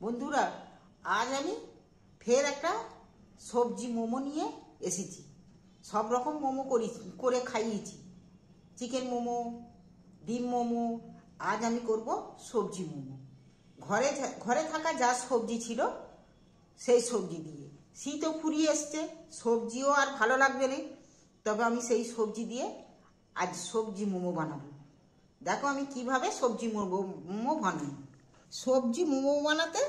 বন্ধুরা, আজ আমি ফের একটা সবজি মোমো নিয়ে এসেছি। সব রকম মোমো করে খাইয়েছি, চিকেন মোমো, ডিম মোমো। আজ আমি করব সবজি মোমো। ঘরে থাকা যা সবজি ছিল সেই সবজি দিয়ে। শীতও ফুরিয়ে এসছে, সবজিও আর ভালো লাগবে না, তবে আমি সেই সবজি দিয়ে আজ সবজি মোমো বানাবো। দেখো আমি কিভাবে সবজি মোমো বানাই। সবজি মোমো বানাতে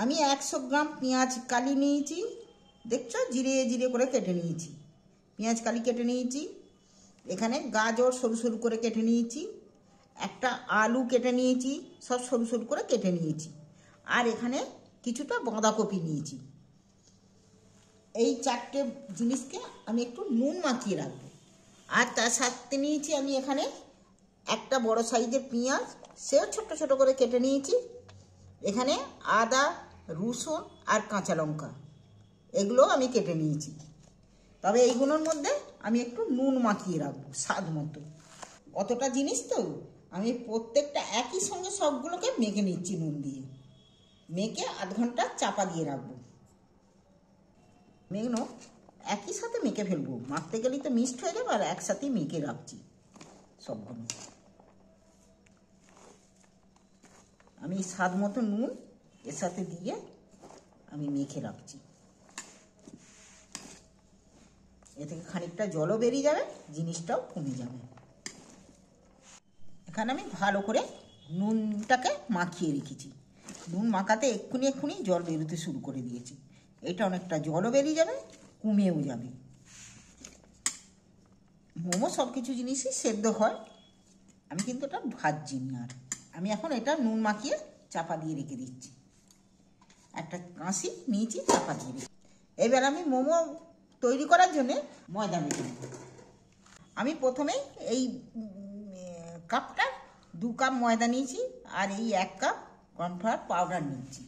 আমি 100 গ্রাম পেঁয়াজ কালি নিয়েছি। দেখছো, জিরে জিরে করে কেটে নিয়েছি। পেঁয়াজ কালি কেটে নিয়েছি। এখানে গাজর সরু সরু করে কেটে নিয়েছি। একটা আলু কেটে নিয়েছি, সব সরু সরু করে কেটে নিয়েছি। আর এখানে কিছুটা বাঁধাকপি নিয়েছি। এই 4টে জিনিসকে আমি একটু নুন মাখিয়ে রাখবো। আর তার সাথে নিয়েছি আমি এখানে একটা বড় সাইজের পেঁয়াজ, সেও ছোট ছোট করে কেটে নিয়েছি। এখানে আদা, রসুন আর কাঁচা লঙ্কা, এগুলো আমি কেটে নিয়েছি। তবে এইগুলোর মধ্যে আমি একটু নুন মাখিয়ে রাখবো স্বাদ মতো। অতটা জিনিস তো আমি প্রত্যেকটা একই সঙ্গে সবগুলোকে মেখে নিচ্ছি। নুন দিয়ে মেখে আধ ঘন্টা চাপা দিয়ে রাখবো। মেখনো একই সাথে মেখে ফেলবো, মাখতে গেলেই তো মিক্সড হয়ে যাবে। আর একসাথেই মেখে রাখছি সবগুলো। আমি স্বাদ মতো নুন এর সাথে দিয়ে আমি মেখে রাখছি। এ থেকে খানিকটা জলও বেরিয়ে যাবে, জিনিসটাও কমে যাবে। এখানে আমি ভালো করে নুনটাকে মাখিয়ে রেখেছি। নুন মাখাতে এক্ষুনি জল বেরোতে শুরু করে দিয়েছি। এটা অনেকটা জলও বেরিয়ে যাবে, কমেও যাবে। মোমো সব কিছু জিনিসই সেদ্ধ হয়, আমি কিন্তু এটা ভাজছি না। আর আমি এখন এটা নুন মাখিয়ে চাপা দিয়ে রেখে দিচ্ছি। একটা কাঁচি নিয়েছি, চাপা দিয়ে রেখে। এবার আমি মোমো তৈরি করার জন্য ময়দা মেখে নেব। আমি প্রথমে এই কাপটা 2 কাপ ময়দা নিয়েছি। আর এই 1 কাপ কর্নফ্লাওয়ার পাউডার নিয়েছি।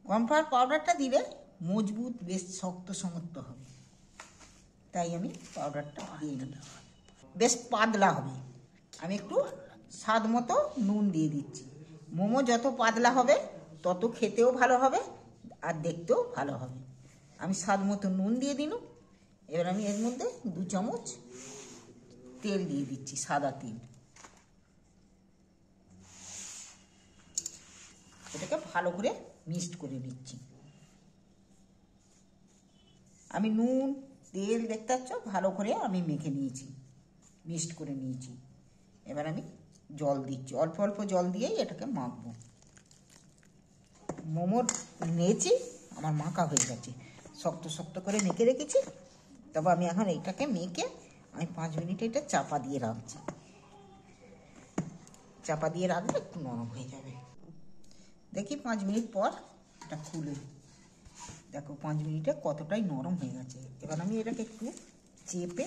কর্নফ্লাওয়ার পাউডারটা দিলে মজবুত, বেশ শক্ত সমর্থ হবে, তাই আমি পাউডারটা দিয়ে দিলাম। বেশ পাতলা হবে। আমি একটু স্বাদ মতো নুন দিয়ে দিচ্ছি। মোমো যত পাতলা হবে তত খেতেও ভালো হবে আর দেখতেও ভালো হবে। আমি স্বাদ মতো নুন দিয়ে দিলাম। এবার আমি এর মধ্যে 2 চামচ তেল দিয়ে দিচ্ছি, সাদা তেল। এটাকে ভালো করে মিক্সড করে নিচ্ছি। আমি নুন তেল দেখতে পাচ্ছ ভালো করে আমি মেখে নিয়েছি, মিক্সড করে নিয়েছি। এবার আমি জল দিচ্ছি, অল্প অল্প জল দিয়েই এটাকে মাখবো। মোমোর নিয়েছি, আমার মাখা হয়ে গেছে। শক্ত শক্ত করে মেখে রেখেছি। তবে আমি এখন এইটাকে মেখে আমি 5 মিনিট এটা চাপা দিয়ে রাখছি। চাপা দিয়ে রাখলে একটু নরম হয়ে যাবে। দেখি 5 মিনিট পর এটা খুলে দেখো 5 মিনিটে কতটাই নরম হয়ে গেছে। এবার আমি এটাকে একটু চেপে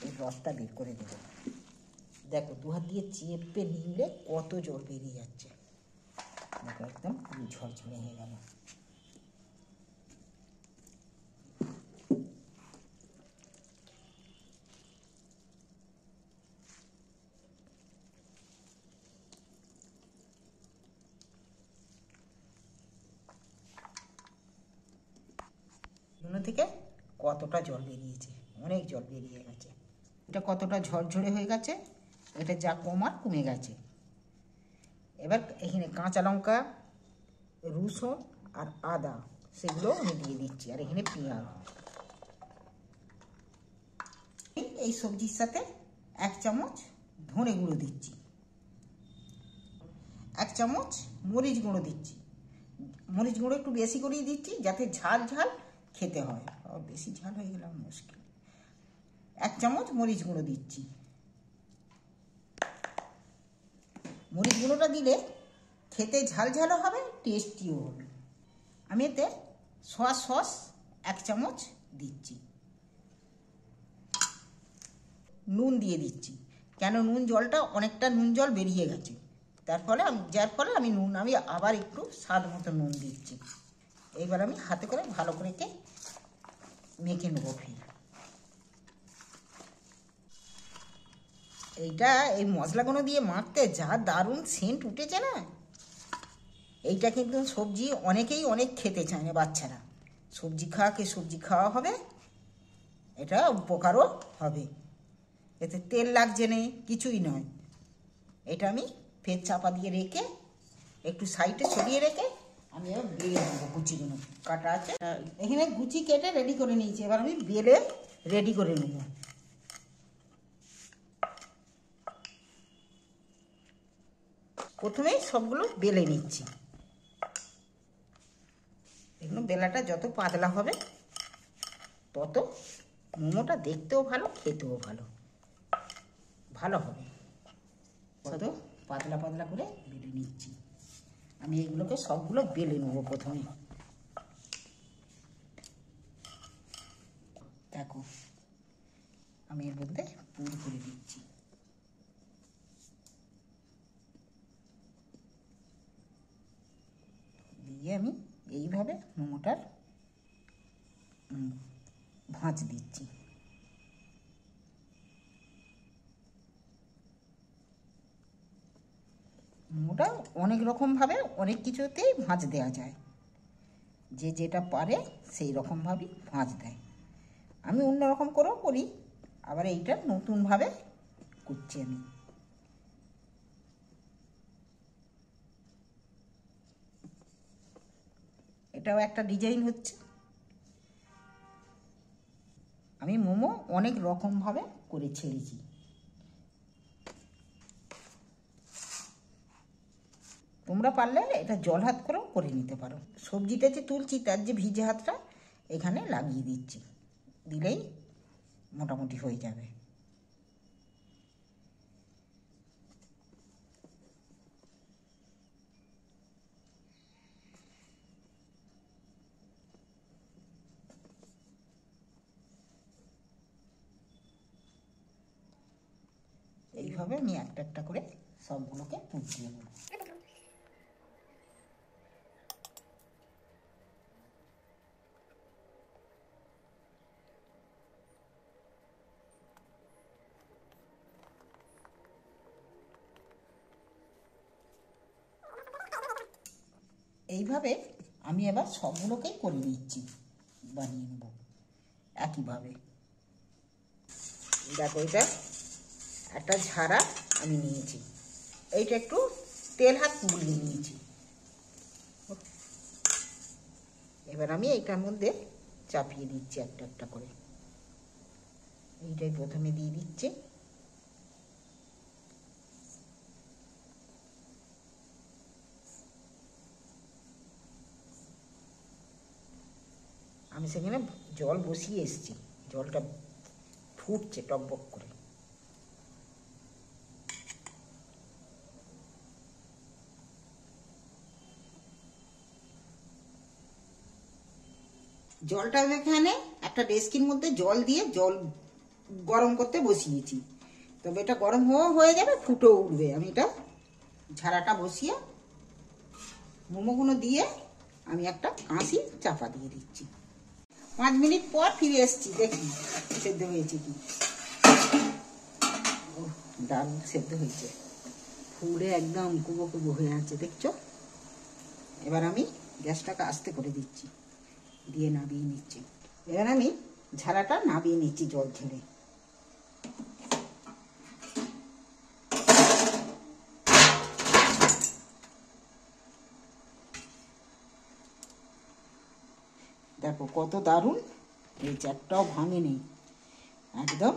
এই রসটা বের করে দেবো। দেখো 2 হাত দিয়ে চেপে নিলে কত জল বেরিয়ে যাচ্ছে। দেখো একদম পুরো ঝরঝরে হয়ে গেল। থেকে কতটা জল বেরিয়েছে, অনেক জল বেরিয়ে গেছে। এটা কতটা ঝরঝরে হয়ে গেছে, এটা যা কমার কমে গেছে। এবার এখানে কাঁচা লঙ্কা, রসুন আর আদা, সেগুলো আমি দিয়ে দিচ্ছি। আর এখানে পেঁয়াজ। এই সবজির সাথে 1 চামচ ধনে গুঁড়ো দিচ্ছি, 1 চামচ মরিচ গুঁড়ো দিচ্ছি। মরিচ গুঁড়ো একটু বেশি করেই দিচ্ছি যাতে ঝাল ঝাল খেতে হয়। বেশি ঝাল হয়ে গেলে মুশকিল। 1 চামচ মরিচ গুঁড়ো দিচ্ছি। মরিচ গুঁড়োটা দিলে খেতে ঝাল ঝালও হবে, টেস্টিও হবে। আমি এতে সয়া সস 1 চামচ দিচ্ছি। নুন দিয়ে দিচ্ছি, কেন নুন জলটা অনেকটা নুন জল বেরিয়ে গেছে, যার ফলে আমি আবার একটু স্বাদ মতো নুন দিচ্ছি। এইবার আমি হাতে করে ভালো করে মেখে নেবো। ফির এই মশলাগুলো দিয়ে মাখতে যা দারুণ সেন্ট উঠেছে না, এইটা কিন্তু সবজি অনেকেই অনেক খেতে চায় না বাচ্চারা। সবজি খাওয়াকে সবজি খাওয়া হবে, এটা উপকারও হবে, এতে তেল লাগছে নেই, কিছুই নয়। এটা আমি ফের চাপা দিয়ে রেখে একটু সাইডে সরিয়ে রেখে আমি এবার বেলে নেবো। কুচিগুলো কাটা আছে, এখানে গুচি কেটে রেডি করে নিয়েছি। এবার আমি বেলে রেডি করে নেব। প্রথমেই সবগুলো বেলে নিচ্ছি। এগুলো বেলাটা যত পাতলা হবে তত মোমোটা দেখতেও ভালো, খেতেও ভালো ভালো হবে। তত পাতলা পাতলা করে বেলে নিচ্ছি। আমি এগুলোকে সবগুলো বেলে নেবো প্রথমে। দেখো আমি এর মধ্যে পুর করে দিচ্ছি। দিয়ে আমি এইভাবে মোমোটার ভাঁজ দিচ্ছি। মোমোটা অনেক রকমভাবে অনেক কিছুতেই ভাঁজ দেওয়া যায়, যে যেটা পারে সেই রকমভাবেই ভাঁজ দেয়। আমি অন্য রকম করেও করি, আবার এইটা নতুনভাবে করছি আমি। এটাও একটা ডিজাইন হচ্ছে। আমি মোমো অনেক রকমভাবে করে ছেড়েছি। তোমরা পারলে এটা জল হাত করেও করে নিতে পারো। সবজিটা যে তুলছি তার যে ভিজে হাতটা এখানে লাগিয়ে দিচ্ছি, দিলেই মোটামুটি হয়ে যাবে। এইভাবে আমি একটা একটা করে সবগুলোকে পুড়িয়ে নেব। এইভাবে আমি এবার সবগুলোকেই করে নিচ্ছি, বানিয়ে নেব একইভাবে। দেখো এটা একটা ঝাড়া আমি নিয়েছি, এইটা একটু তেল হাত গুলিয়ে নিয়েছি। এবার আমি এইটার মধ্যে চাপিয়ে দিচ্ছি একটা একটা করে। এইটাই প্রথমে দিয়ে দিচ্ছি। আমি সেখানে জল বসিয়ে এসেছি, জলটা ফুটছে টকবক করে। জলটা এখানে একটা ডেস্কির মধ্যে জল দিয়ে জল গরম করতে বসিয়েছি, তবে এটা গরম হয়ে যাবে, ফুটো উঠবে। আমি এটা ঝাড়াটা বসিয়ে মোমোগুলো দিয়ে আমি একটা কাঁচি চাপা দিয়ে দিচ্ছি। 5 মিনিট পর ফিরে এসছি, দেখি সেদ্ধ হয়েছে কি। দারুণ সেদ্ধ হয়েছে, ফুলে একদম কুবো কুবো হয়ে আছে, দেখছো। এবার আমি গ্যাসটাকে আস্তে করে দিচ্ছি, দিয়ে নাবিয়ে নিচ্ছি। এবার আমি ঝাড়াটা নাবিয়ে নিচ্ছি জল ঝেড়ে। দেখো কত দারুণ হয়েছে, একটাও ভাঙে নেই, একদম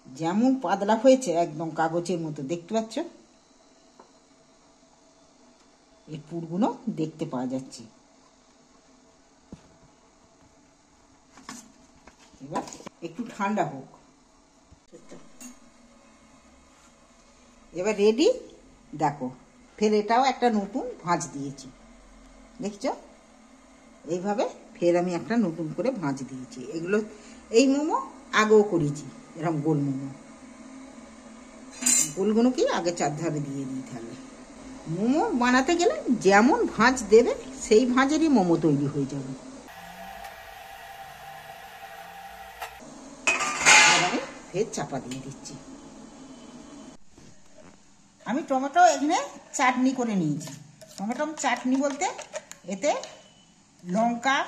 যেমন পাতলা হয়েছে একদম কাগজের মতো, দেখতে পাচ্ছ। এর পুরগুলো দেখতে পাওয়া যাচ্ছে। এবার একটু ঠান্ডা হোক। এবার রেডি, দেখো ফের এটাও একটা নতুন ভাঁজ দিয়েছি, দেখছো। এইভাবে ফের আমি একটা নতুন করে ভাঁজ দিয়েছি। এগুলো এই মোমো আগেও করেছি, এরকম গোল মোমো। গোলগুলো কি আগে চারধারে দিয়ে দিই, তাহলে মোমো বানাতে গেলে যেমন ভাঁজ দেবে সেই ভাঁজেরই মোমো তৈরি হয়ে যাবে। আমি ফের চাপা দিয়ে দিচ্ছি। আমি টমেটো এখানে চাটনি করে নিয়েছি, টমেটো চাটনি বলতে এতে লঙ্কা,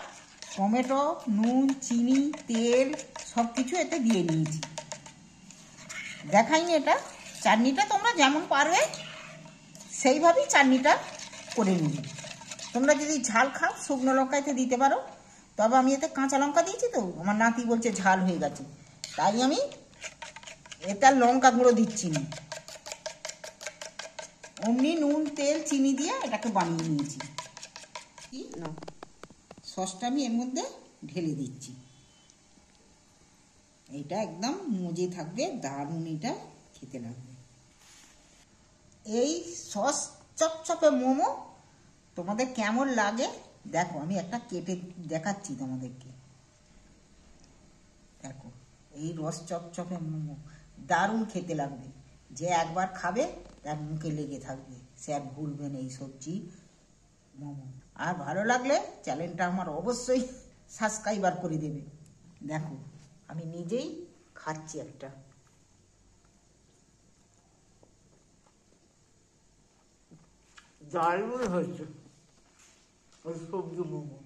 টমেটো, নুন, চিনি, তেল সব কিছু এতে দিয়ে নিয়েছি। দেখাইনি এটা। চাটনিটা তোমরা যেমন পারবে সেইভাবেই চাটনিটা করে নিবি। তোমরা যদি ঝাল খাও শুকনো লঙ্কা এতে দিতে পারো, তবে আমি এতে কাঁচা লঙ্কা দিয়েছি তো আমার নাতি বলছে ঝাল হয়ে গেছে, তাই আমি এতে আর লঙ্কা গুঁড়ো দিচ্ছি না। অমনি নুন, তেল, চিনি দিয়ে এটাকে বানিয়ে নিয়েছি। কি না, সসটা আমি এর মধ্যে ঢেলে দিচ্ছি। এটা একদম মজে থাকবে, দারুণ এটা খেতে লাগবে। এই সস চপচপে মোমো তোমাদের কেমন লাগে দেখো, আমি একটা কেটে দেখাচ্ছি তোমাদেরকে। দেখো এই রস চপচপে মোমো দারুণ খেতে লাগবে। যে একবার খাবে তার মুখে লেগে থাকবে, সে আর ভুলবে না এই সবজি মোমো। আর ভালো লাগলে চ্যানেলটা আমার অবশ্যই সাবস্ক্রাইবার করে দেবে। দেখো আমি নিজেই খাচ্ছি একটা। দারুণ হয়েছে ওই সবজি মোমো।